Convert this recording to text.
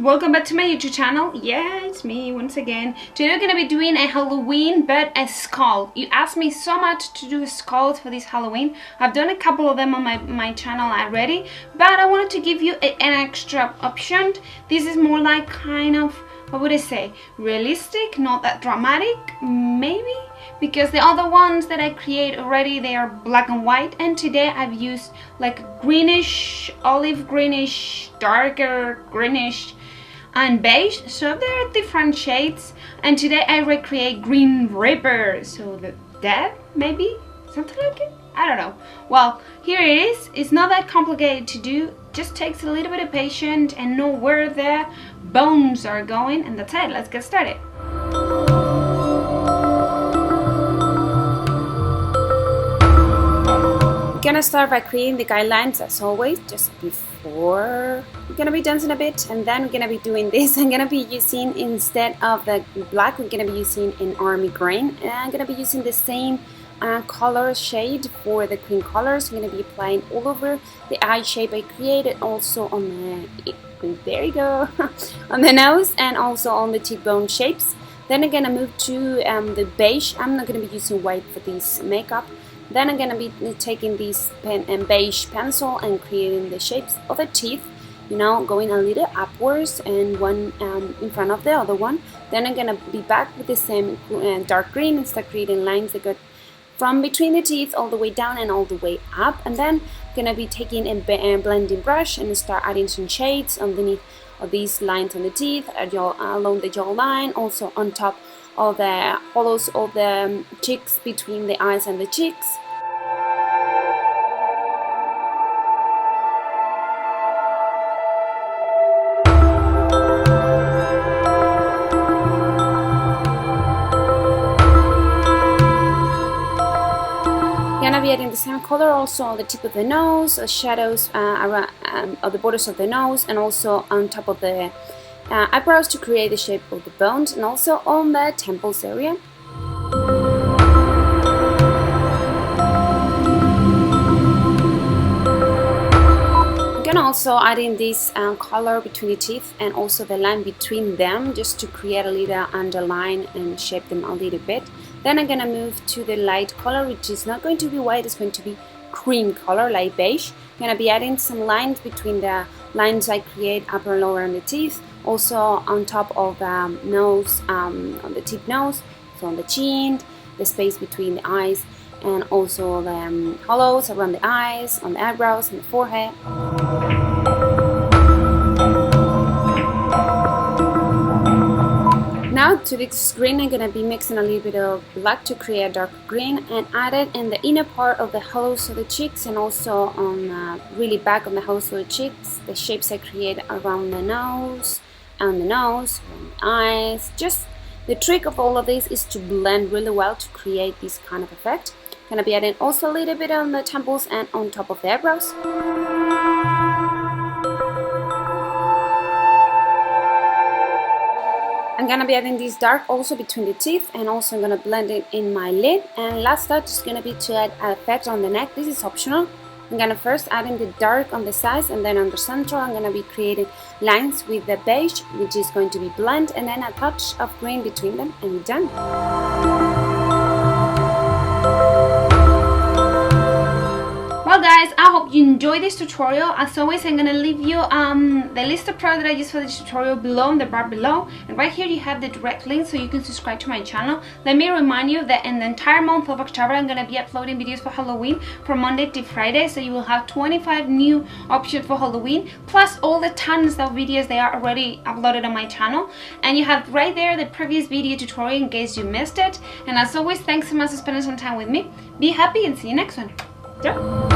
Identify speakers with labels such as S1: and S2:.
S1: welcome back to my YouTube channel. Yeah, it's me once again. Today we're gonna be doing a Halloween but a skull. You asked me so much to do skulls for this Halloween. I've done a couple of them on my channel already, but I wanted to give you an extra option. This is more like kind of, what would I say, realistic, not that dramatic, maybe, because the other ones that I create already, they are black and white, and today I've used like greenish, olive greenish, darker greenish, and beige, so there are different shades. And today I recreate Green Reaper, so the dead, maybe, something like it, I don't know. Well, here it is. It's not that complicated to do, just takes a little bit of patience and know where the bones are going, and that's it. Let's get started. We're gonna start by creating the guidelines as always, just before we're gonna be dancing a bit, and then we're gonna be doing this. I'm gonna be using, instead of the black, we're gonna be using an army green, and I'm gonna be using the same color shade for the cream colors. I'm gonna be applying all over the eye shape I created, also on the, there you go, on the nose, and also on the cheekbone shapes. Then I'm gonna move to the beige. I'm not gonna be using white for this makeup. Then I'm gonna be taking this beige pencil and creating the shapes of the teeth, you know, going a little upwards and one in front of the other one. Then I'm gonna be back with the same dark green and start creating lines that go from between the teeth all the way down and all the way up. And then I'm gonna be taking a blending brush and start adding some shades underneath of these lines on the teeth, along the jawline, also on top of the hollows of the cheeks, between the eyes and the cheeks. Gonna be adding the same color also on the tip of the nose, shadows around of the borders of the nose, and also on top of the eyebrows to create the shape of the bones, and also on the temples area. I'm gonna also add in this color between the teeth and also the line between them, just to create a little underline and shape them a little bit. Then I'm gonna move to the light color, which is not going to be white, it's going to be cream color, light beige. I'm gonna be adding some lines between the lines I create upper and lower on the teeth, also on top of the nose, on the tip nose, so on the chin, the space between the eyes, and also the hollows around the eyes, on the eyebrows, and the forehead. Now to this green, I'm gonna be mixing a little bit of black to create a dark green, and add it in the inner part of the hollows of the cheeks, and also on really back on the hollows of the cheeks, the shapes I create around the nose, and around the eyes. Just the trick of all of this is to blend really well to create this kind of effect. Gonna be adding also a little bit on the temples and on top of the eyebrows. I'm gonna be adding this dark also between the teeth, and also I'm gonna blend it in my lid. And last touch is gonna be to add an effect on the neck. This is optional. I'm gonna first add in the dark on the sides, and then on the center I'm gonna be creating lines with the beige, which is going to be blend, and then a touch of green between them, and we're done. Well guys, I hope you enjoyed this tutorial. As always, I'm gonna leave you the list of products that I use for this tutorial below, in the bar below, and right here you have the direct link so you can subscribe to my channel. Let me remind you that in the entire month of October I'm gonna be uploading videos for Halloween from Monday to Friday, so you will have 25 new options for Halloween, plus all the tons of videos that are already uploaded on my channel. And you have right there the previous video tutorial in case you missed it. And as always, thanks so much for spending some time with me. Be happy and see you next one. Ciao.